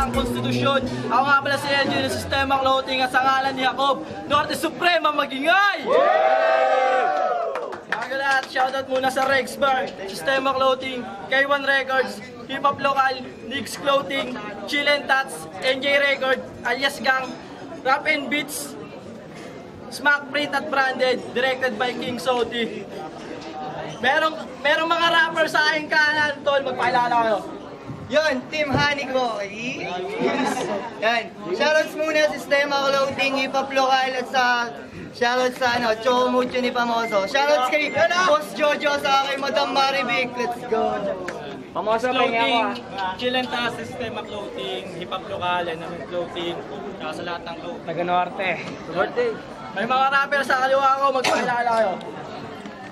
ng konstitusyon. Ako nga pala si LG ng Sistema Clothing at sa ngalan ni Jacob, Norte Suprema magingay! Bago lahat, shoutout muna sa Rex Bar, Sistema Clothing, K1 Records, Hip Hop Local, Nix Clothing, Chill and Tats, NJ Record, alias Gang, Rap and Beats, Smack Print at Branded, directed by King Soti. Merong mga rapper sa aking kanan, tol, magpakilala kayo. Yun, Team Honey ko. Yan. Shoutouts muna sa Sistema Clothing, Hip Hop Local at sa shoutouts sa Choco Mucho ni Pamoso. Shoutouts kay Boss Jojo sa akin, Madam Marivic. Let's go. Pamoso Clothing, Chill and Tats, Sistema Clothing, Hip Hop Local, NM Clothing, saka sa lahat ng clothing. Taga Norte. Norte. May mga rapper sa kaliwa ko, magpakilala kayo.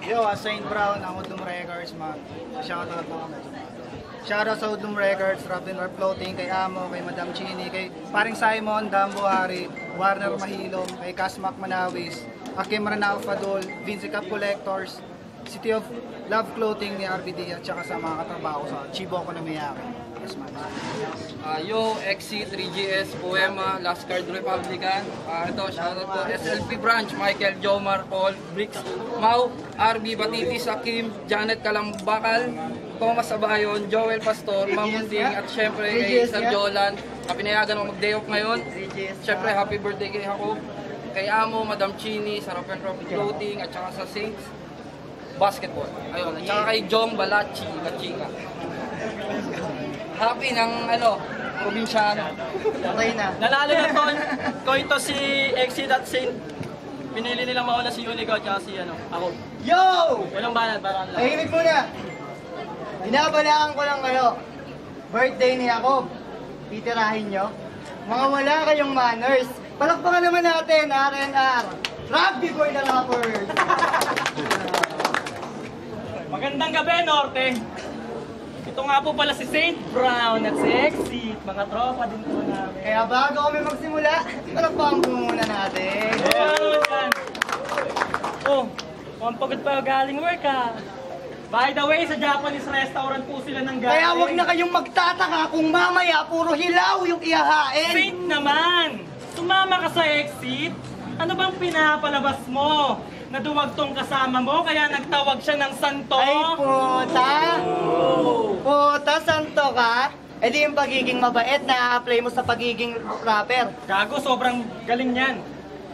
Yo, Saint Brown, ang Udlum Records, man. Shoutout mo kami. Shoutout sa Udlum Records, Rap and Rap Clothing, kay Amo, kay Madam Chini, kay Paring Simon, Dambo Hari, Warner Mahilom, kay Kasmak Manawis, Akim Ranao Fadol, Vinci Cup Collectors, City of Love Clothing ni RBD at saka sa mga katrabaho sa Chibo ko na Miyake. Yes, man. Yo, XC, 3GS, Poema, Last Card Republican. Ito, shoutout po, SLP Branch, Michael, Jomar, Paul, Bricks, Mau, RB, Batitis, Akim, Janet Kalambakal, Thomas Abayon, Joel Pastor, Mamunding, at syempre kay Sir Jolan. Pinayagan ako mag-day off ngayon. Syempre, happy birthday kay Jacob. Kay Amo, Madam Chini, sa Rap and Rap Clothing, at saka sa Saints Basketball. Ayun, at saka kay Jong Balachi, Kachika. Happy ng probinsyano. Okay na. Nanalo na coin to si Exit at Saint. Pinili nilang mauna si Unico at si ako. Yo! Walang banat, parang lang. Tahimik muna. Binabalaan ko lang kayo. Birthday ni Jacob. Titirahin nyo. Mga wala kayong manners. Palakpakan naman natin, RNR. Rugby for the Rappers. Magandang gabi, Norte. Ito nga po pala si Saint Brown at si Exit. Mga tropa din po namin. Kaya bago kami magsimula, palakpakan po muna natin. Oh, mukhang pagod pa galing work ha. By the way, sa Japanese restaurant po sila nang galing. Kaya wag na kayong magtataka kung mamaya puro hilaw yung ihahain. Saint naman! Sumama ka sa Exit? Ano bang pinapalabas mo? Naduwag tong kasama mo, kaya nagtawag siya ng santo? Ay, puta! Puta, santo ka? E di yung pagiging mabait na apply mo sa pagiging rapper. Gago, sobrang galing yan.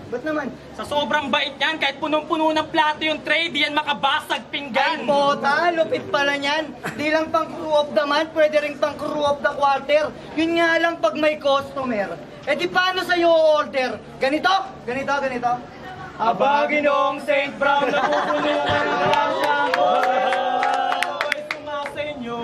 Ba't naman? Sa sobrang bait yan, kahit punong-puno ng plato yung tray, di yan makabasag pinggan. Ay, puta! Lupit pala niyan. Di lang pang crew of the month, pwede rin pang crew of the quarter. Yun nga lang pag may customer. E di paano sa'yo order? Ganito? Ganito, ganito? Aba, Ginoong Saint Brown, natutulungan na lang siya ako. Ay, sumasa inyo.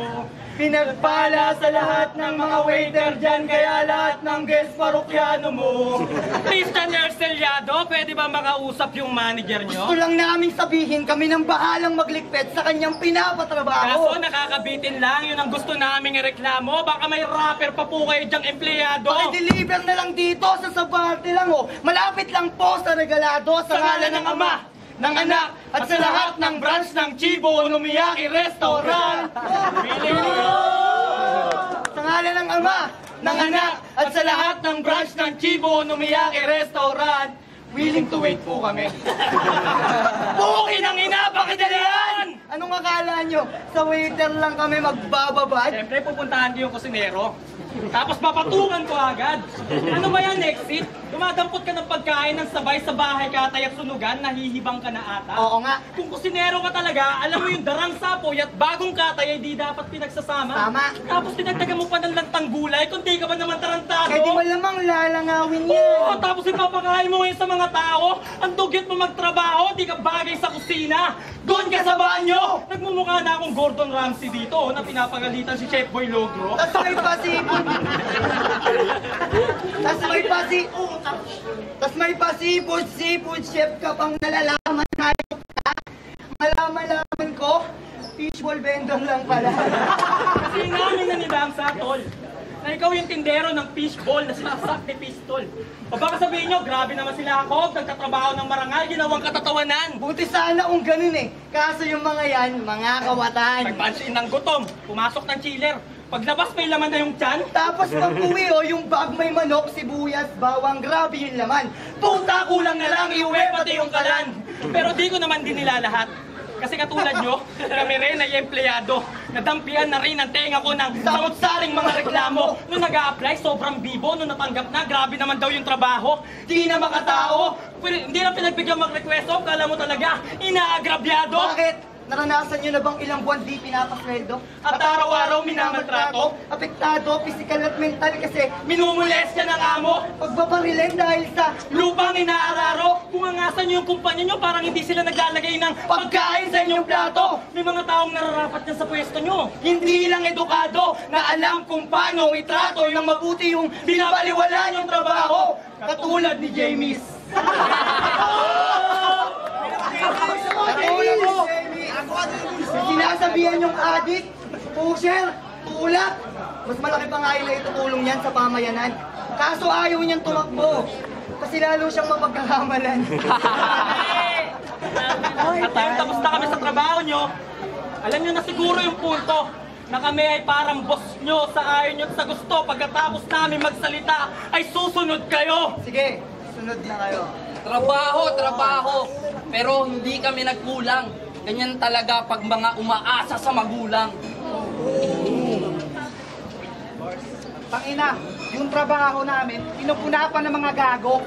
Pinagpala sa lahat ng mga waiter dyan, kaya lahat ng guest parokyano mo. Christian Erceliado, pwede ba makausap yung manager nyo? Gusto lang namin sabihin, kami nang bahalang magligpit sa kanyang pinapatrabaho. Kaso nakakabitin lang, yun ang gusto naming ireklamo. Baka may rapper pa po kayo dyang empleyado. Paki-deliver na lang dito sa Sabarte lang oh. Malapit lang po sa Regalado sa ngalan ng Ama, ng Anak, at sa lahat ng branch ng Chibo Nomiyaki Restaurant. Sa ngalan ng Ama, ng Anak, at sa lahat ng branch ng Chibo Nomiyaki Restaurant, willing to wait po kami. Pukin ang ina, pakidali yan! Anong akala nyo? Sa waiter lang kami magbababad? Siyempre, pupuntahan ko yung kusinero. Tapos papatungan ko agad. Ano ba yan, Exit? Dumadampot ka ng pagkain ng sabay sa bahay ka at sunugan, nahihibang ka na ata. Oo nga. Kung kusinero ka talaga, alam mo yung darang sapoy at bagong katay ay di dapat pinagsasama. Tama. Tapos tinagdagan mo pa ng lantang gulay kung di ka ba naman tarantado. Eh di malamang lalangawin yan. Oo, tapos ipapakain mo ngayon sa mga tao. Ang dugyot mo magtrabaho, di ka bagay sa kusina. Doon ka sa banyo! Nagmumukha na akong Gordon Ramsay dito na pinapagalitan si Chef Boy Logro. Tas may pasipot. Tas may pasipot, chef ka pang nalalaman tayo ka. Malaman ko, fishball vendor lang pala. Kasi namin nanibang sa tol na ikaw yung tindero ng fishball na sinasak ni pistol. O baka sabihin nyo, grabe naman sila ako, nagtatrabaho ng marangal, ginawang katatawanan. Buti sana kung ganun eh. Kaso yung mga yan, mga kawatan. Nagpansin ng gutom, pumasok ng chiller. Paglabas may laman na yung tiyan. Tapos pag uwi, yung bag may manok, sibuyas, bawang, grabe yung laman. Puta, kulang na lang, iuwi pati yung kalan. Pero di ko naman din nilalahat. Kasi katulad nyo, kami rin ay empleyado. Nadampian na rin ang tenga ko ng samot-saring mga reklamo. Nung nag-a-apply, sobrang bibo. Nung natanggap na, grabe naman daw yung trabaho. Di na makatao. Pero hindi na pinagbigyan mag-requesto. Kala mo talaga, inaagrabyado. Bakit? Naranasan nyo na bang ilang buwan di pinapasweldo? At araw-araw minamaltrato. Apektado, physical at mental kasi Minumules ka ng amo. pagbabarilin dahil sa Lupang inaararo. Kung angasan nyo yung kumpanya nyo, parang hindi sila naglalagay ng pagkain sa inyong plato. May mga taong nararapat dyan sa pwesto nyo. Hindi lang edukado na alam kung paano itrato ng mabuti yung binabaliwala yung trabaho. Katulad ni Jamies. Katulad mo! Sinasabihan yung adik, pusher, tulak. Mas malaki pa nga ila itutulong yan sa pamayanan. Kaso ayaw niyang tumakbo. Kasi lalo siyang mapagkakamalan. At dahil tapos na kami sa trabaho nyo, alam nyo na siguro yung punto na kami ay parang boss nyo sa ayaw nyo at sa gusto. Pagkatapos namin magsalita, ay susunod kayo. Sige, sunod na kayo. Trabaho. Pero hindi kami nagkulang. Ganyan talaga pag mga umaasa sa magulang. Tangina, yung trabaho namin, pinupuna pa ng mga gago.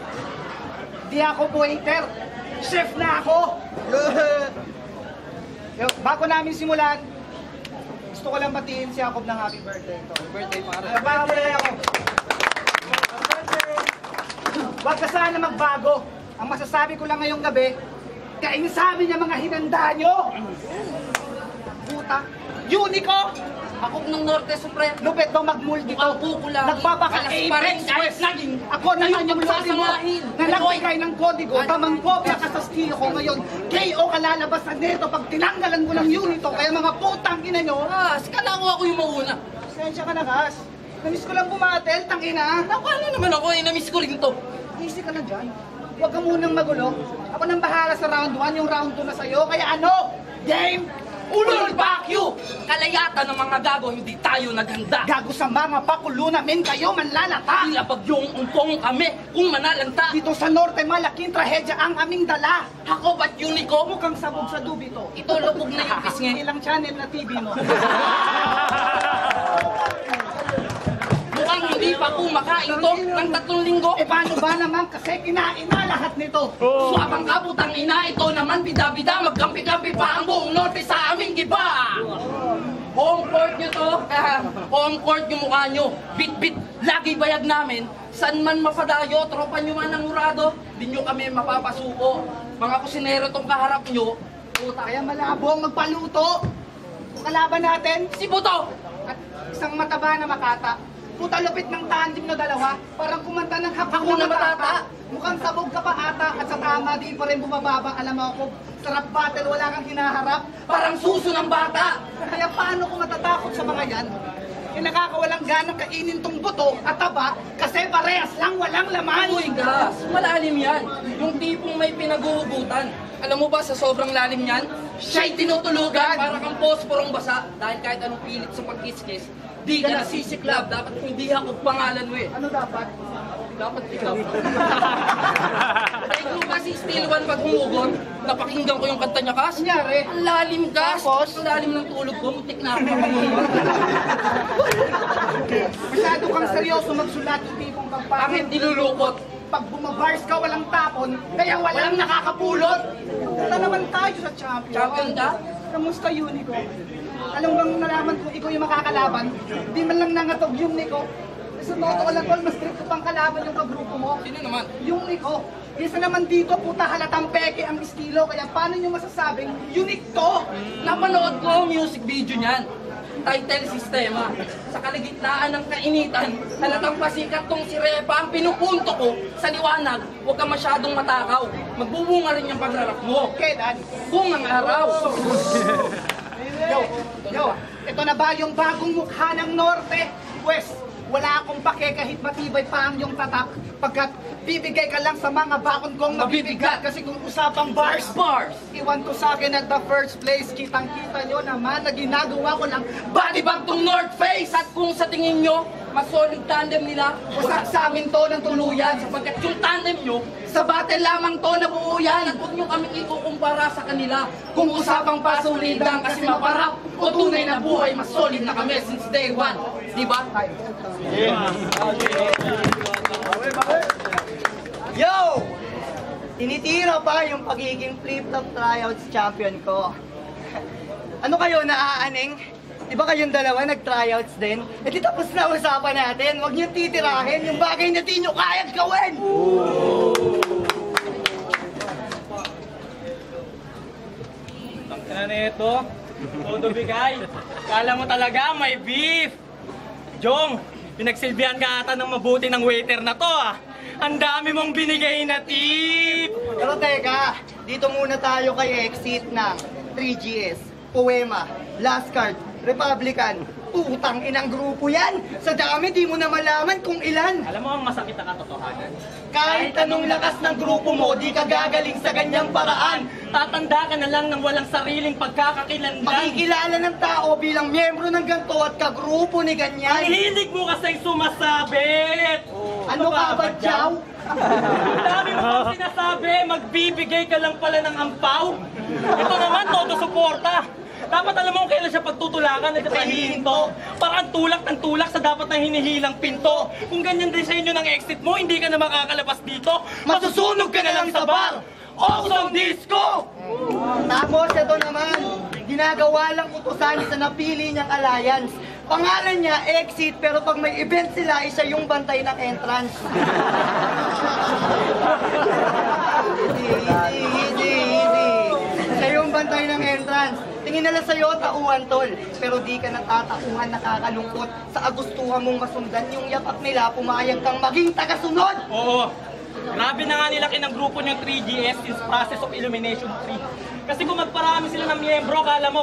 Di ako waiter, chef na ako. Bago namin simulan, gusto ko lang batiin si Jacob ng happy birthday. Birthday para. Happy birthday ako. Huwag ka sana magbago. Ang masasabi ko lang ngayong gabi, kainsabi niya mga hinanda nyo. Puta, Unico! Ako ng Norte Supreme. Lupit daw mag-multi to. Ako ko lang. Nagpapaka-Apex West. Naging. Ako na yun yung multi mo. Na nagbigay ng kodigo. Tamang kopya ka sa stilo ko ngayon. KO ka lalabasan nito pag tinanggalan mo ng unito. Kaya mga putang ina nyo. Kala ko ako yung mauna. Sensya ka na, Kas. Namiss ko lang bumatel, tangina. Naku, ano naman ako eh. Namiss ko rin to. Easy ka na dyan. Huwag ka munang magulo. Ako nang bahala sa round 1, yung round 2 na sa'yo. Kaya ano? Game! Ulol Bakyo! Kalayatan ng mga gago, hindi tayo naghanda. Gago sa mga pakulo namin kayo manlalata. Tila bagyong umpong kami kung manalanta. Dito sa norte, malaking trahedya ang aming dala. Ako ba't Unico? Mukhang sabog sa dubi to. Ito lubog na yung pisngi. Ilang channel na TV mo? Mukhang hindi pa kumakain to ng 3 linggo. Eh paano ba naman kasi kinain na lahat nito? Suwabang kabutang ina, ito naman bida-bida. Magkampi-kampi pa ang buong norte sa aming giba. Home court nyo to. Home court yung mukha nyo. Bit-bit, lagi bayag namin. San man mapadayo, tropa nyo man ang urado, di nyo kami mapapasuko. Mga kusinero tong kaharap nyo. Puta, Kaya malabo ang magpaluto. Kalaban natin, si Buto! at isang mataba na makata. Puta lupit ng tandem na dalawa. Parang kumanta ng Ako hapon na na matata. matata. Mukhang sabog ka pa ata at sa tama di pa rin bumababa. Alam mo ako, sarap battle, wala kang hinaharap. Parang suso ng bata. Kaya paano ko matatakot sa mga yan? Eh nakakawalang ganang kainin tong buto at taba kasi parehas lang walang laman. Uy, gas! Malalim yan. Yung tipong may pinaguhugutan. Alam mo ba, sa sobrang lalim yan, siya'y tinutulugan para kang posporong basa. Dahil kahit anong pilit sa pagkiskis, di ka nasisiklab. Dapat hindi ako pangalan mo eh. Ano dapat? Dapat ikaw. Eh kung kasi Steel One pag humugot, napakinggan ko yung kanta niya, Kas. Kunyari? Ang lalim, Kas. Tapos? Ang lalim ng tulog ko, muntik na ako. Masyado kang seryoso magsulat yung tipong Bakit pagpangit. nilulukot? Pag bumabars ka, walang tapon, kaya walang nakakapulot. Punta naman tayo sa champion. Champion ka? Kamusta yun, Nico? Alam mo bang nalaman kung ikaw yung makakalaban? Di man lang nangatog yung Nico. Sa Noto ko lang, mas strict pang kalaban yung kagrupo mo. Sino naman? Yung Nico. Isa naman dito, puta halatang peke ang estilo. Kaya paano nyo masasabing unique to? Napanood ko ang music video niyan. Title Sistema. Sa kaligitnaan ng kainitan, halatang pasikat tong si Repa. Ang pinupunto ko sa liwanag, huwag ka masyadong matakaw. Magbubunga rin yung pagrarap mo. Kailan? Bungang araw. Yo, ito na ba yung bagong mukha ng Norte? West, Wala akong pake kahit matibay pa ang iyong tatak. Pagkat bibigay ka lang sa mga bakon kong mabibigat. Kasi kung usapang bars, iwan ko sa akin at the first place. Kitang-kita nyo naman na ginagawa ko lang body bag tong North Face. At kung sa tingin nyo, mas solid tandem nila, Wasak sa amin to ng tuluyan. sapagkat yung tandem nyo, sa battle lamang to nabuo yan. At huwag nyo kami ikukumpara sa kanila. Kung usapang pasulidan kasi maparap o tunay na buhay, mas solid na kami since day one. Diba? Yo! Tinitira pa yung pagiging flip-flop tryouts champion ko. Ano kayo, naaaning? Di ba kayong dalawa nag-tryouts din? Eh di tapos na usapan natin. Huwag niyong titirahin yung bagay na di nyo kayang gawin! Ano na ito? Todo bigay. Kala mo talaga may beef. Jong, pinagsilbihan ka ata ng mabuti ng waiter na to ah. Ang dami mong binigay na tip. Pero teka, dito muna tayo kay exit ng 3GS, Poema, Last Card, Republican. Utang inang grupo yan! Sa dami, di mo na malaman kung ilan. Alam mo ang masakit na katotohanan? Kahit anong lakas ng grupo mo, di ka gagaling sa ganyang paraan. Tatanda ka na lang ng walang sariling pagkakakilanlan. Makikilala ng tao bilang miyembro ng ganto at kagrupo ni Ang ganyan. hilig mo kasing sumasabit. Ano ka ba, Chow? Ang dami mo pang sinasabi, magbibigay ka lang pala ng ampaw. Ito naman, todo suporta. Dapat alam mo kung kailan siya pagtutulakan at hihinto. Parang tulak ng tulak sa dapat na hinihilang pinto. Kung ganyan din sa inyo ng exit mo, hindi ka na makakalabas dito. Masusunog ka na lang sa bar. Awesome Disco! Tapos ito naman, ginagawa lang utusan sa napili niyang alliance. Pangalan niya, Exit, pero pag may event sila, isa yung bantay ng entrance. Easy. Siya yung bantay ng entrance. Tingin nila sa'yo, tauhan tol. Pero di ka natatauhan, nakakalungkot. Sa agustuhan mong masundan yung yapak nila, pumayag kang maging tagasunod. Oo. Grabe na nga nilaki ng grupo niyong 3GS since process of elimination 3. Kasi kung magparami sila ng miyembro, kala mo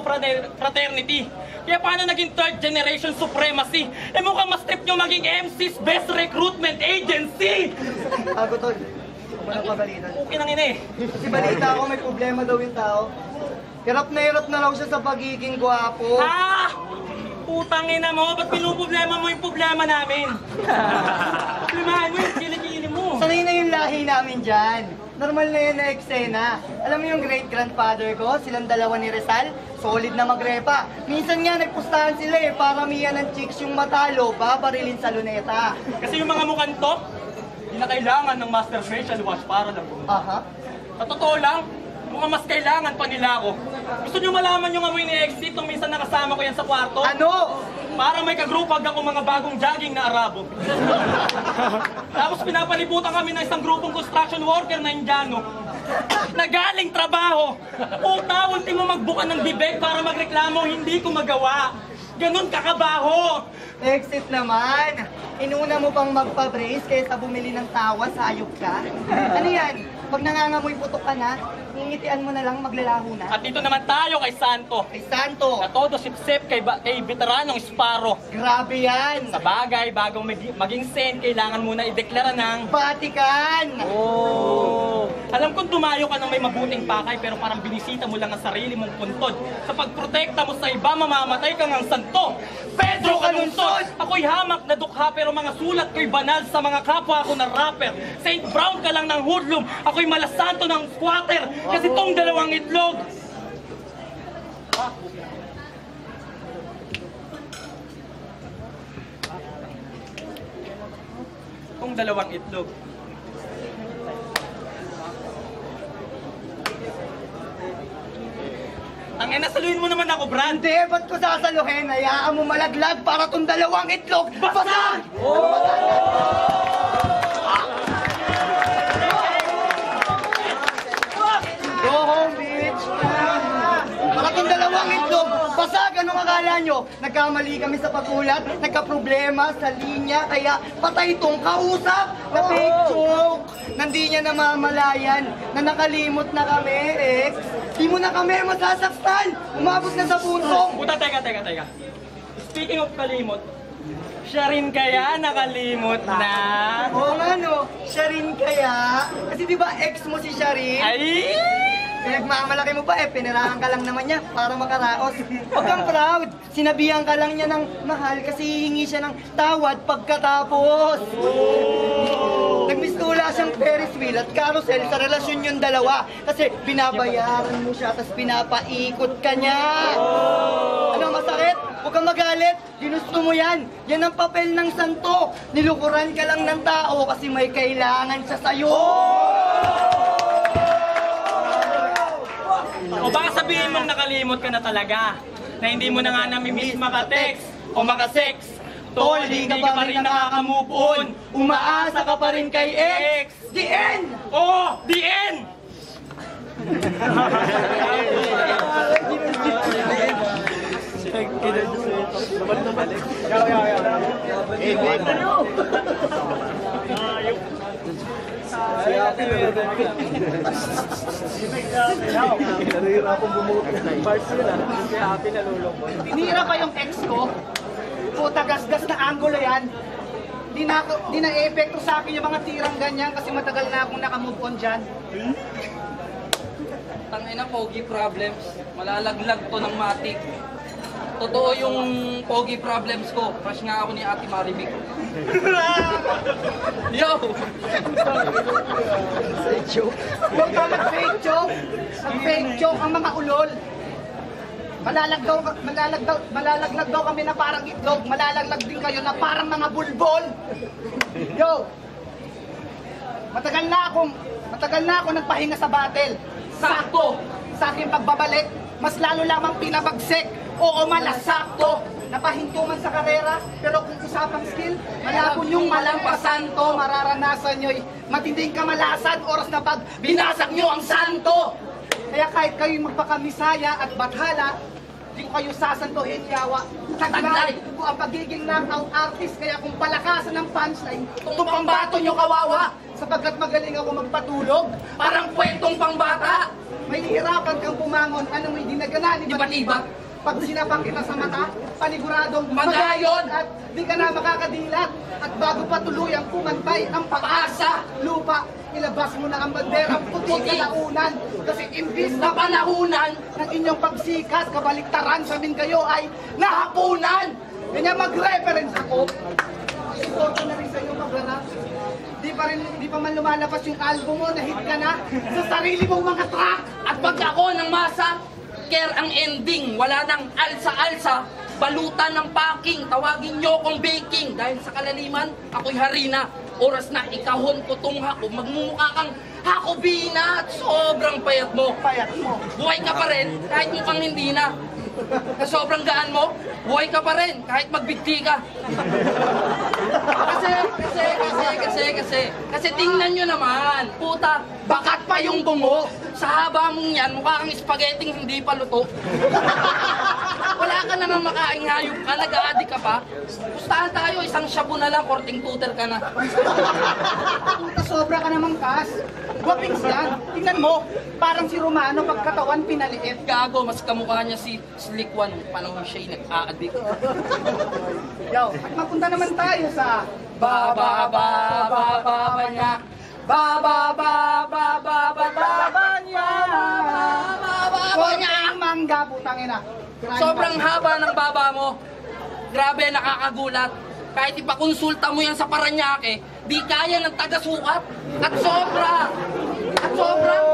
fraternity. Kaya paano naging third generation supremacy? Eh mukhang mas trip nyo maging MC's best recruitment agency! Ako tol, ako nang pabalitan. Okay nang ina eh. Kasi balita ako may problema daw yung tao. Hirap na raw siya sa pagiging gwapo. Ah! Putang ina mo, ba't pinuproblema mo yung problema namin? Problemahin mo yung kilikili mo. Sanay na yung lahi namin dyan. Normal na yun na eksena. Alam mo yung great-grandfather ko, silang dalawa ni Rizal, solid na magrepa. Minsan nga nagpustahan sila eh, paramihan ng chicks yung matalo, babarilin sa luneta. Kasi yung mga mukhang to, hindi na kailangan ng master facial wash para lang. Aha. Sa totoo lang, mukhang mas kailangan pa nila ako. Gusto nyo malaman yung amoy ni Exit nung minsan nakasama ko yan sa kwarto? Ano? Para may kagrupag ako mga bagong jogging na Arabo. Tapos pinapalibutan kami ng isang grupong construction worker na Indiano na galing trabaho. Puta, ultimo magbuka ng bibig para magreklamo, hindi ko magawa. Ganon kakabaho. Exit naman. Inuna mo pang magpa-brace kaysa bumili ng tawa, sayop ka. Ano yan? Pag nangangamoy putok ka na, ngingitian mo na lang, maglalaho na. At dito naman tayo kay Santo. Kay Santo, Na todo sip-sip kay veteranong Sparrow. grabe yan. Sa bagay, bago maging sen, kailangan muna ideklara ng... Vatican! Oh! Alam kong tumayo ka ng may mabuting pakay pero parang binisita mo lang ang sarili mong puntod. Sa pagprotekta mo sa iba, mamamatay kang ang santo. Pedro Canunsod! Ako'y hamak na dukha pero mga sulat ko'y banal sa mga kapwa ko na rapper. Saint Brown ka lang ng hoodlum, ako'y malasanto ng squatter. Kasi tong dalawang itlog, tong dalawang itlog. Tangina, saluhin mo naman ako, Brand. Hindi, ba't ko sasaluhin? Hayaan mo malaglag para tong dalawang itlog. Basag! Go home, bitch! Para tong dalawang itlog, basag! Anong akala nyo? Nagkamali kami sa pagulat, nagka-problema sa linya, kaya patay tong kausap na fake joke. Nandi niya namamalayan na nakalimot na kami, ex. Di mo na kami masasaktan! Umabot na sa puntong! Puta, teka. Speaking of kalimot, Siya rin kaya nakalimot na? Oo nga no, siya rin kaya. Kasi di ba ex mo si Sharin? Ay! Pinagmamalaki mo pa pinirahan ka lang naman niya para makaraos. Huwag kang proud, sinabihan ka lang niya ng mahal kasi hihingi siya ng tawad pagkatapos. Nagmistula siyang Ferris wheel at carousel sa relasyon yung dalawa kasi binabayaran mo siya tapos pinapaikot ka niya. Ano masakit? Huwag kang magalit, ginusto mo yan. Yan ang papel ng santo. Nilukuran ka lang ng tao kasi may kailangan siya sa'yo. O baka sabihin mong nakalimot ka na talaga, na hindi mo na nga namimiss maka-text o maka-sex. Tol, hindi ka pa rin nakaka-move on. Umaasa ka pa rin kay ex. The end! Oh, the end! Tinira pa yung ex ko. Puta gasgas na angulo yan. Di na epekto sa akin yung mga tirang ganyan kasi matagal na akong nakamove on dyan. Tangina, pogi problems. Malalaglag to ng matik. Totoo yung pogi problems ko. Crush nga ako ni Ate Maribik. Yo! Huwag ka mag-fake joke. Mag-fake joke ang mga ulol. Malalaglag daw kami na parang itlog. Malalaglag din kayo na parang mga bulbol. Yo! Matagal na ako nagpahinga sa battle. Sakto! Sa aking pagbabalik, mas lalo lamang pinabagsik. Oo, malasakto! Napahinto man sa karera, pero kung usapang skill, malabo niyong malampasan to. Mararanasan niyo'y matinding kamalasan, oras na pag binasag niyo ang santo! Kaya kahit kayo'y magpakamisaya at bathala, di ko kayo sasantuhin yawa. Taglay ko ang pagiging knockout artist, kaya kung palakasan ng punchline, kung pambato nyo kawawa, sapagkat magaling ako magpatulog, parang kwentong pangbata. May hirapan kang pumangon, ano may dinaganan, iba-iba. Pag sinapang kita sa mata, paniguradong magayon at di ka na makakadilat. At bago pa tuluyang kumantay ang pag-asa, lupa, ilabas mo na ang banderang puti kalaunan. Kasi imbis na panahunan ng inyong pagsikat, kabaliktaran sabihin kayo ay nahapunan. Ganyan mag-reference ako. Isuot ko na rin sa iyo mag-rap. Di pa man lumalabas yung album mo, nahit ka na sa sarili mong mga track. At pag ako ng masa, care ang ending. Wala nang alsa-alsa. Balutan ng packing. Tawagin nyo kong baking. Dahil sa kalaliman, ako'y harina. Oras na ikahon ko tong hako. Magmumukha kang hakobina at sobrang payat mo. Payat mo. Buhay ka pa rin kahit mukhang hindi na. Sa sobrang gaan mo, buhay ka pa rin kahit magbigti ka. Kasi tingnan nyo naman, puta, bakat pa yung bungo. Sa haba mong yan, mukha kang spaghetti hindi pa luto. Wala ka namang makaing hayop ka, nag-a-addict ka pa. Pustahan tayo, isang shabu na lang, korting tutor ka na. Puta, sobra ka namang kas. Guwapings yan. Tingnan mo, parang si Romano pagkatawan pinaliit. Gago, mas kamukha niya si Slick One, panahon siya'y nag-a-addict. Yo, at mapunta naman tayo sa Ba niya. Konting mangga, putang ina. Sobrang haba ng baba mo. Grabe, nakakagulat. Kahit ipakonsulta mo yan sa Paranaque, di kaya ng taga-sukat. At sobrang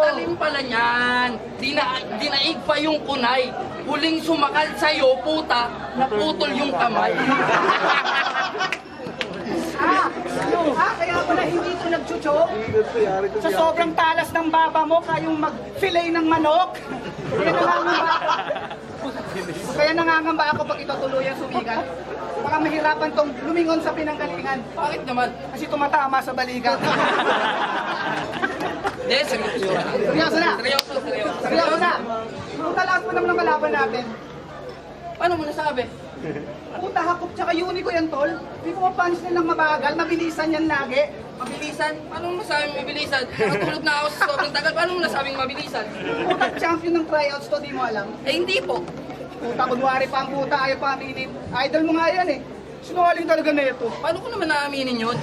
talim pala niyan. Dinaig pa yung kunay. Huling sumakal sa'yo, puta, naputol yung kamay. Kaya pala hindi ito nagchucho. Sa sobrang talas ng baba mo, kayong mag-fillet ng manok. Kaya nangangamba ako pag ito tuluyang sumigat. Baka mahirapan tong lumingon sa pinanggalingan. Bakit naman? Kasi tumatama sa balikat. Seryoso. Seryoso na. Seryoso. Seryoso na. Puta, lakas pa naman ang kalaban natin. Paano mo nasabi? Puta, hakop tsaka Unico yan, tol. Hindi ko ma-punch nilang mabagal, mabilisan yan lagi. Mabilisan? Paano mo nasabing mabilisan? Nakatulog na ako sa sobrang tagal. Paano mo nasabing mabilisan? Puta, champion ng tryouts to, di mo alam. Eh, hindi po. Puta, kunwari pa ang puta, ayaw pa aminin. Idol mo nga yan eh. Sinungaling talaga na ito. Paano ko naman naaminin yun?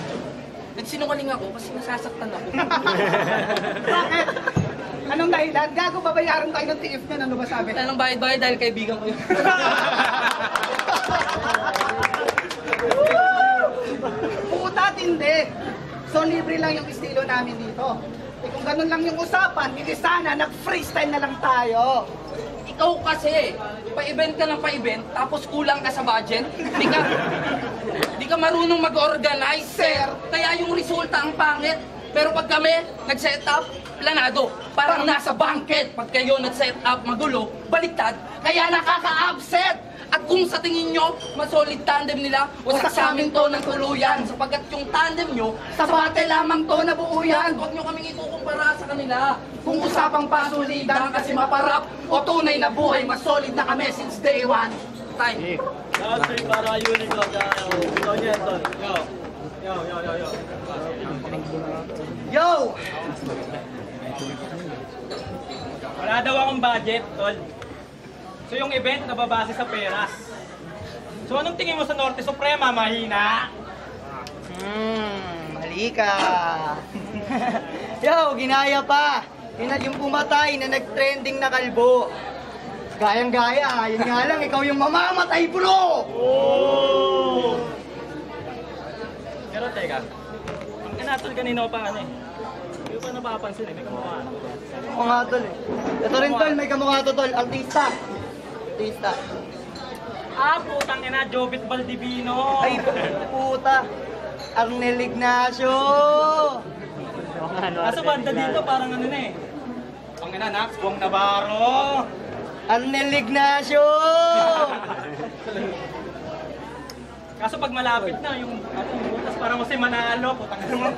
Nagsinungaling ako kasi nasasaktan ako. Bakit? Anong dahilan? Gago, babayaran tayo ng TF niyan. Ano ba sabi? Wala nang bayad-bayad dahil kaibigan ko yun. Puta, hindi. So, libre lang yung estilo namin dito. Eh, kung ganun lang yung usapan, hindi sana nag-freestyle na lang tayo. Ikaw kasi, pa-event ka ng pa-event, tapos kulang ka sa budget. Di ka marunong mag-organize, sir. Kaya yung resulta ang pangit. Pero pag kami, nag-set up, planado. Parang nasa banquet. Pag kayo nag-set up, magulo, baliktad, kaya nakaka-upset. At kung sa tingin nyo, mas solid tandem nila, wasak sa amin to ng tuluyan. Sapagkat yung tandem nyo, sa battle lamang to nabuo yan. Huwag nyo kaming ikukumpara sa kanila. Kung usapang pasulidan kasi maparap, o tunay na buhay, mas solid na kami since day one. Time. Dancing para unicorn. Ikaw niya, tol. Yo. Yo! Wala daw akong budget, tol. So yung event nababase sa peras. So anong tingin mo sa Norte Suprema? Mahina? Mali ka. Yo, ginaya pa. Yung pumatay na nag-trending na kalbo. Gayang-gaya, yun nga lang, ikaw yung mamamatay, bro! Oh! Pero teka, ang kanatol kanina pa ano eh. Hindi ko pa napapansin eh, may kamukha. Oo nga, tol eh. Ito rin, tol, may kamukha to, tol. Artista. Artista. Ah, putang ina, Jobit Baldivino. Ay, puta. Arnel Ignacio. Kaso banda dito parang ano na eh. Ang ina, Nax, Buwang Navarro. Arnel Ignacio. Kaso pag malapit na yung butas parang kasi manalo, putang ina mo.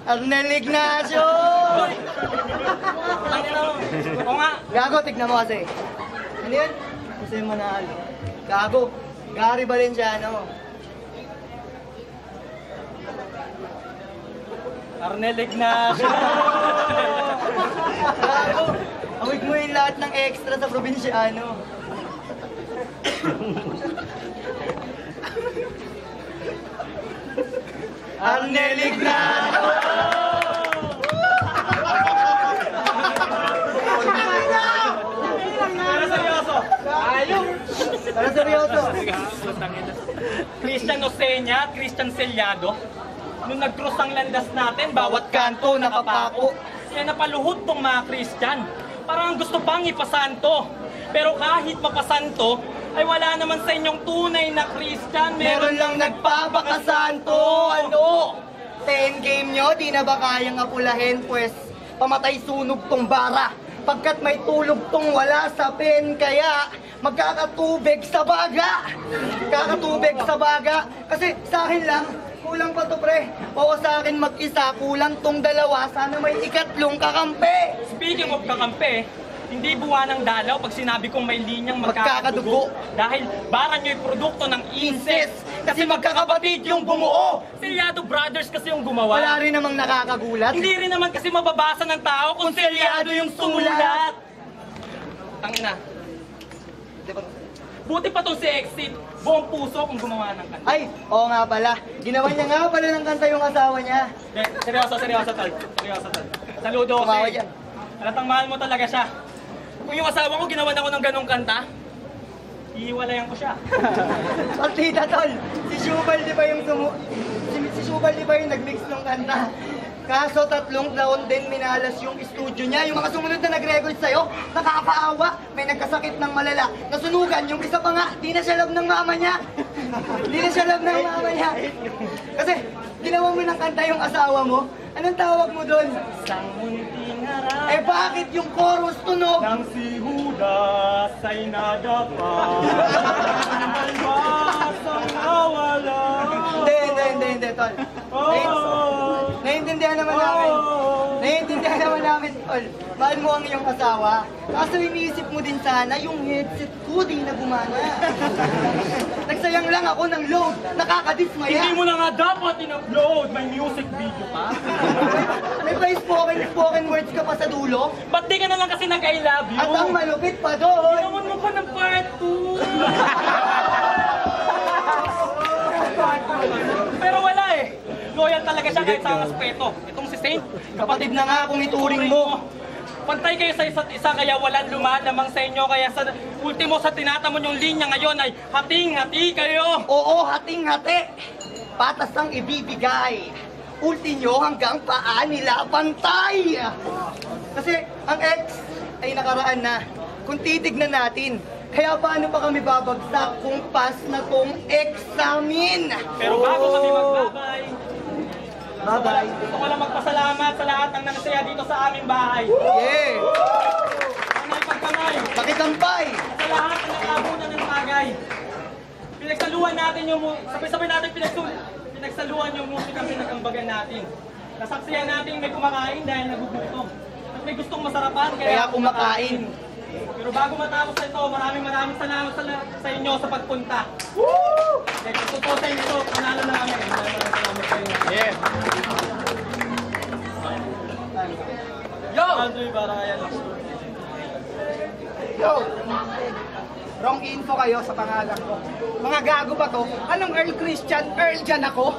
Arnel Ignacio. Putang ina mo. Oo nga. Gago, tignan mo kasi. Ano yan? Kasi manalo. Gago. Gary Valenciano. Arnel Ignacio. Gago. Awig mo yung lahat ng extra sa probinsyano. Arnel Ignacio. Pero seryoso. Ayaw. Para seryoso. Christian Osenia, Christian Sellado. Nung nag-cross ang landas natin, bawat kanto nakapako. Kaya napaluhod tong mga Christian. Parang gusto pang ipasanto. Pero kahit mapasanto, ay wala naman sa inyong tunay na Christian. Meron lang nagpapakasanto. Ano? 10 game nyo, di na ba kayang apulahin? Pues, pamatay sunog tong bara. Pagkat may tulog tong wala sa pen, kaya magkakatubig sa baga. Kakatubig sa baga. Kasi sa akin lang, kulang pa to, pre. O sa akin mag-isa, kulang tong dalawa. Sana may ikatlong kakampi. Speaking of kakampi, hindi buwan ng dalaw pag sinabi kong may linyang Magkakadugo. magkakadugo. Dahil bara nyo'y produkto ng incest. Kasi magkakapatid yung bumuo. Selyado Brothers kasi yung gumawa. Wala rin namang nakakagulat. Hindi rin naman kasi mababasa ng tao kung selyado yung sumulat. Tangina. Buti pa tong si Exit. Buong puso kung gumawa ng kanta. Ay, oo nga pala. Ginawa niya nga pala ng kanta yung asawa niya. Seryoso, tol. Seryoso, tol. Saludo ko Kumawa sa'yo. dyan. Halatang mahal mo talaga siya. Kung yung asawa ko ginawan ako ng ganong kanta, iiwalayan ko siya. Partida, tol. Si Shubal di ba yung si Shubal di ba yung nagmix ng kanta? Kaso 3 taon din minalas yung studio niya. Yung mga sumunod na nag-record sa'yo, nakakaawa. May nagkasakit ng malala. Nasunugan, yung isa pa nga, di na siya love ng mama niya. Di na siya love ng mama niya. Kasi, ginawa mo ng kanta yung asawa mo. Anong tawag mo doon? Isang munting harap Eh bakit yung chorus tunog? ng si Judas ay nadapa. Albasang nawala. Hindi, tol. Naiintindihan naman namin. Naiintindihan naman namin, tol. Mahal mo ang iyong asawa. Kaso iniisip mo din sana yung headset ko di na gumana. Nagsayang lang ako ng load. Nakakadismaya. Hindi mo na nga dapat in-upload. May music video pa. May pa spoken words ka pa sa dulo. Ba't di ka na lang kasi nag-I love you? At ang malupit pa doon. Ginawan mo pa ng part 2. talaga siya kahit sa aspeto. Itong si Saint, Kapatid na nga kung ituring mo. pantay kayo sa isa't isa kaya walang lumalamang sa inyo. Kaya sa ultimo sa tinatamon yung linya ngayon ay hating-hati kayo. Oo, hating-hati. Patas ang ibibigay. Ulti nyo hanggang paa nila pantay. Kasi ang ex ay nakaraan na. Kung titignan natin, kaya paano pa kami babagsak kung pass na tong examin? Pero bago kami magbabay, Bye-bye. gusto ko lang magpasalamat sa lahat ng nagsaya dito sa aming bahay. Yeah! Kamay pagkamay, Pakikampay! sa lahat ng nakabunan ng bagay. Pinagsaluhan natin yung, sabay-sabay natin pinagsaluhan yung musika pinag-ambagan natin. Nasaksiyan natin may kumakain dahil nagugutom. At may gustong masarapan Kaya kumakain. Pero bago matapos ito, maraming salamat sa inyo sa pagpunta. Woo! Kaya kung totoo sa inyo, panalo na kami. Maraming salamat sa inyo. Yeah! Yo! Andrew, para kaya lang. Yo! Wrong info kayo sa pangalan ko. Mga gago ba to? Anong Earl Christian? Earl dyan ako?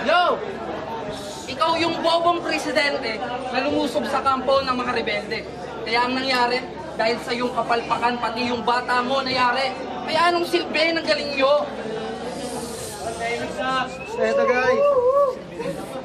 Yo! Ikaw yung bobong presidente na lumusob sa kampo ng mga rebelde. Kaya ang nangyari, dahil sa iyong kapalpakan, pati yung bata mo nangyari. Kaya anong silbi ng galing nyo? Eto guys.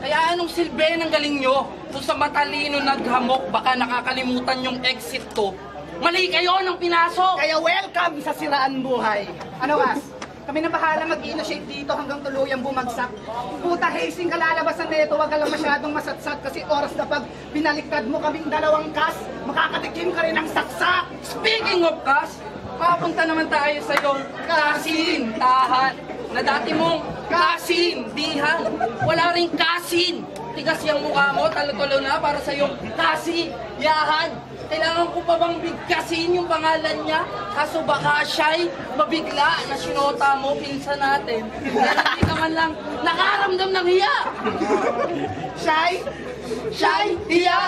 Kaya anong silbi ng galing nyo? Kung sa matalino naghamok, baka nakakalimutan yung exit to. Mali kayo ng pinasok! Kaya welcome sa Siraan Buhay. Ano kas? Kami na bahala mag-initiate dito hanggang tuluyang bumagsak. Puta, hazing ka lalabasan na ito, wag ka lang masyadong masatsat kasi oras na pag binaliktad mo kaming dalawang kas, makakatikim ka rin ng saksak. Speaking of kas, papunta naman tayo sa iyong kasintahan. Na dati mong kasindihan. Wala ring kasin. Tigas yung mukha mo, talo-talo na para sa iyong kasiyahan. Kailangan ko pa bang bigkasin yung pangalan niya? Kaso baka siya'y mabigla na sinota mo, pinsan natin. Kaya hindi ka man lang nakaramdam ng hiya. Shy? Siya'y hiya.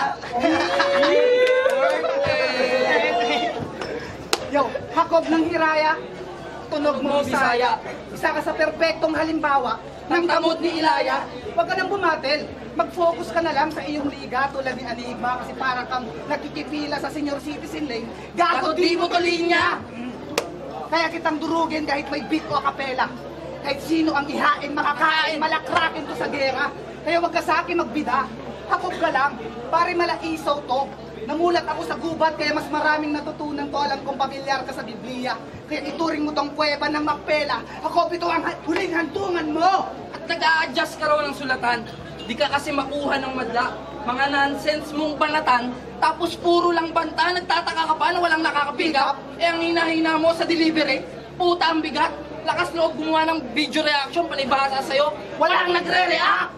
Yo, hakob ng hiraya, tunog mo Bisaya. Isa ka sa perpektong halimbawa ng kamot ni Ilaya. Huwag ka nang bumatel. Mag-focus ka na lang sa iyong liga tulad ni Anigma kasi parang kang nakikipila sa senior citizen lane. Gago di mo to linya! Kaya kitang durugin kahit may beat o kapela. Kahit sino ang ihain, makakain, malakrakin to sa gera. Kaya wag ka sa akin magbida. Hakob ka lang, pare malaisaw to. Namulat ako sa gubat kaya mas maraming natutunan to. Alam kong pamilyar ka sa Biblia. Kaya ituring mo tong kuweba ng Macpela. Hakob ito ang huling hantungan mo! At nag-a-adjust ka raw ng sulatan. Di ka kasi makuha ng madla. Mga nonsense mong banatan, tapos puro lang banta, nagtataka ka pa na walang nakaka-pick up. Eh ang hina-hina mo sa delivery, puta ang bigat. Lakas loob gumawa ng video reaction, palibhasa sa'yo, walang nagre-react.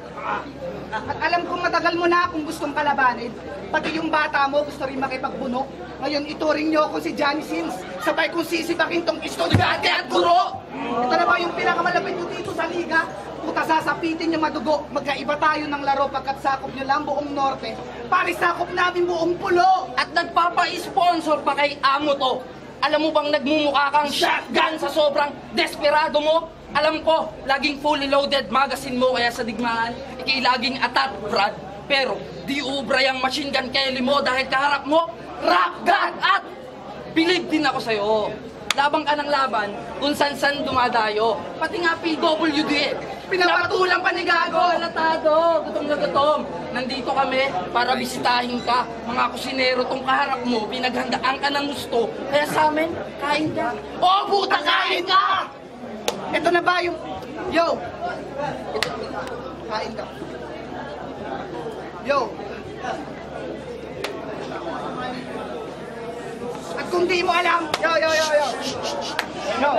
At alam kong matagal mo na kung gustong kalabanin. Pati yung bata mo gusto rin makipagbunok. Ngayon ituring nyo ako si Johnny Sins. Sabay kong sisipakin tong estudyante at guro. Ito na ba yung pinakamalapit nyo dito sa liga? Puta sasapitin nyo madugo. Magkaiba tayo ng laro pagkat sakop nyo lang buong norte. Pare sakop namin buong pulo. At nagpapa-sponsor pa kay Amo to. Alam mo bang nagmumukha kang shotgun sa sobrang desperado mo? Alam ko, laging fully loaded magazine mo kaya sa digmaan, ikay laging atat, Brad. Pero, di ubra yung machine gun Kelly mo dahil kaharap mo, rap god at believe din ako sa'yo. Labang ka ng laban kung san-san dumadayo. Pati nga PWD eh. Pinapatulang pa ni Gago. Halatado, gutom na gutom. Nandito kami para bisitahin ka. Mga kusinero tong kaharap mo, pinaghandaan ka ng gusto. Kaya sa amin, kain ka. Oo, puta, kain ka! Ito na ba yung... Yo! Kain ka. Yo! At kung di mo alam... Yo!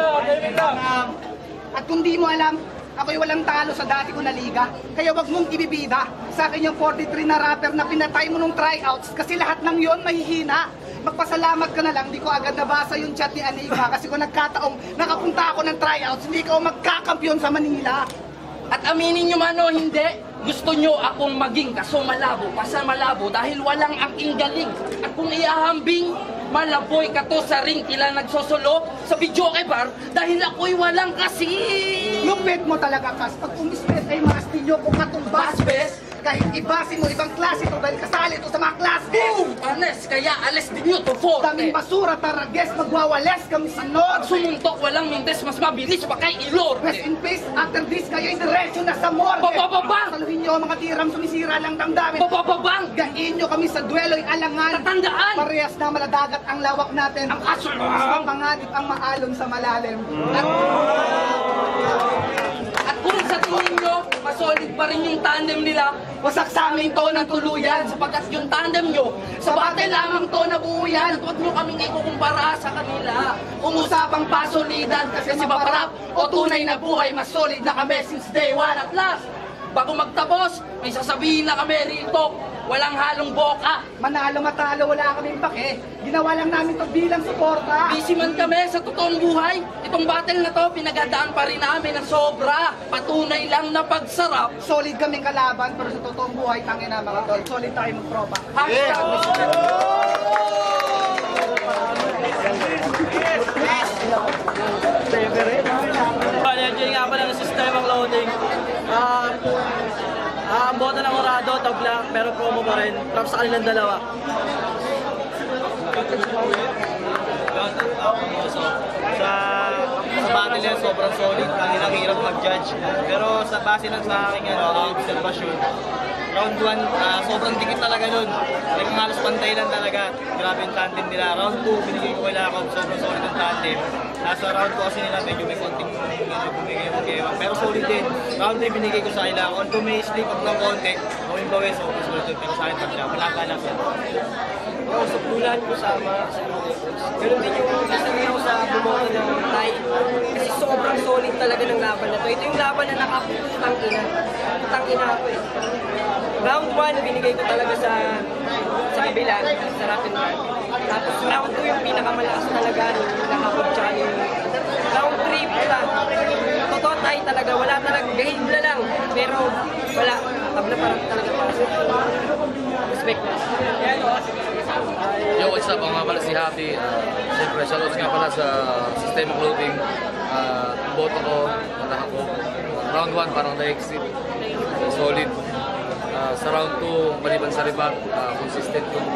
At kung di mo alam, ako'y walang talo sa dati ko na liga. Kaya wag mong ibibida. Sa akin yung 43 na rapper na pinatay mo nung tryouts kasi lahat ng yon mahihina. Magpasalamat ka na lang, di ko agad nabasa yung chat ni Anigma kasi kung nagkataong nakapunta ako ng tryouts, hindi ka magkakampyon sa Manila. At aminin nyo man o hindi, gusto nyo akong maging kaso malabo, pasamalabo dahil walang aking galing. At kung iahambing, malaboy ka to sa ring tila nagsosolo sa videoke bar dahil ako'y walang kasi. Lupit mo talaga, Kas. Pag umispet ay maastig nyo kung katumbas, bes. Kahit ibasi mo ibang klase to dahil kasali to sa mga class Boom! Anes, kaya alis din nyo to daming forte. basura, tarages, magwawales kami sa norte. Sumuntok, walang mintes, mas mabilis pa kay Ilor. Rest in peace, after this, kayo'y diretso na sa morgue. Babababang! Saluhin nyo ang mga tiram, sumisira lang damdamin. Babababang! Gain nyo kami sa duelo'y alangan. Tatandaan! Parehas na maladagat ang lawak natin. Ang kasul- Panganib ang maalon sa malalim. At kung sa tingin nyo, masolid pa rin yung tandem nila, wasak sa amin to ng tuluyan sapagkat yung tandem nyo, sa battle lamang to nabuuyan at huwag nyo kaming ikukumpara sa kanila. Umusapang pasolidad kasi maparap o tunay na buhay, mas solid na kami since day one. At last, bago magtapos, may sasabihin na kami rito, walang halong boka. Manalo matalo, wala kaming pake. Ginawa lang namin to bilang suporta. Busy man kami sa totoong buhay. Itong battle na to, pinagadaan pa rin namin ng sobra. Patunay lang na pagsarap. Solid kaming kalaban, pero sa totoong buhay, tangin na mga tol. Solid tayo magtropa. Hashtag Enjoy nga pala ng sistemang loading. Ang boto ng Orado, tabla, pero promo pa rin. Props sa kanilang dalawa. Sa battle yan, sobrang solid. Ang hirap mag-judge. Pero sa base ng sa aking observation, round 1, sobrang dikit talaga nun. Like, halos pantay lang talaga. Grabe yung tandem nila. Round 2, binigay ko kay Lakov. Sobrang solid yung tandem. Nasa round 2 kasi nila medyo may konting bumigay. Pero solid din. Round 3, binigay ko sa kanila. Although may slip up ng konti, gawin bawi, so solid din. Pero sa akin pa siya. Malaka lang siya. Sa pulan ko sama sa ganun din yung nasabi ako sa bumoto ng Thai. Kasi sobrang solid talaga ng laban na to. Ito yung laban na nakaputang ina. Putang ina ako eh. Round 1, binigay ko talaga sa kabila, sa Rapid Card. Tapos round 2 yung pinakamalakas talaga nung nakaputsa yung round 3 pala. Totoo tayo talaga, wala talaga, gahibla lang. Pero wala, tabla parang talaga para sa respect na. Yan o. Yo, what's up? Ako nga pala si Happy. Siyempre, shoutout nga pala sa System Clothing. Boto ko, mataha ko. Round 1, parang na-exit. Solid. Sa round 2, maliban sa rebut, consistent yung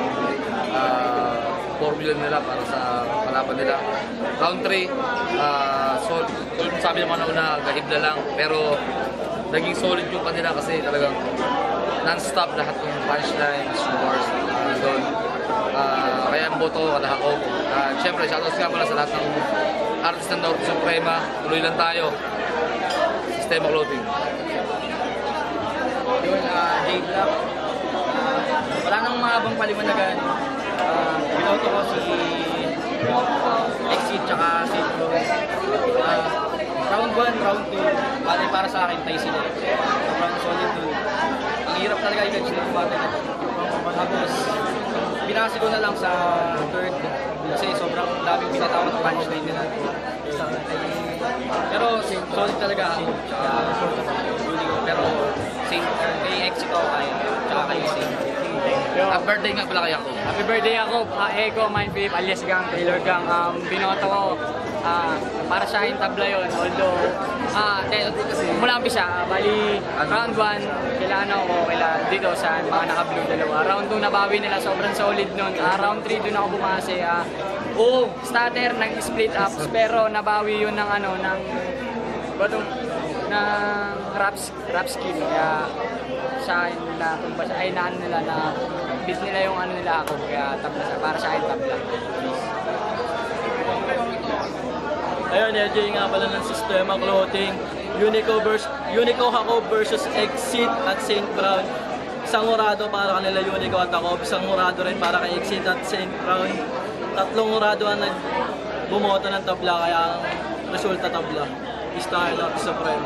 formula nila para sa kalaban nila. Round 3, solid, sabi naman ako na gahibla lang. Pero naging solid yung kanila kasi talagang non-stop lahat ng punchlines, wars, doon. Kaya ang boto ko, kadaha ko. Siyempre, shoutouts nga pala sa lahat ng artist ng North Suprema. Tuloy lang tayo. Sistema Clothing. Yun, Jade Black. Wala nang mahabang paliwanagan. Binoto ko si Exit tsaka St. Louis. Round 1, round 2, battle para sa akin, tayo sila. Sobrang solid doon. Ang hirap talaga i-judge ng battle na. Tapos, binasi ko na lang sa third kasi sobrang daming pinatawag ng punchline nila. Pero solid talaga ako. Pero kay Exit ako kaya, tsaka kay Saint. Happy birthday nga pala kaya ko. Happy birthday ako, Ego, Mind Philip, alias Gang, Taylor Gang. Binoto ko, para sa akin tabla yun. Although, mula umpisa, bali, round 1, kailangan ako, dito sa mga naka-blue dalawa. Round 2, nabawi nila, sobrang solid nun. Round 3, dun ako bumase. Starter, nag-split up, pero nabawi yun ng rap skin. Kaya sa akin na kumbasa ay naan nila na beat nila yung nila ako, kaya tabla para sa akin tabla. Ayun, enjoy nga pala ng Sistema Clothing. Unico Jacob versus Exit at St. Brown. Isang Orado para kanila Unico at Jacob, isang Orado rin para kay Exit at St. Brown. Tatlong Orado ang bumoto ng tabla, kaya ang resulta tabla. Star North Supreme.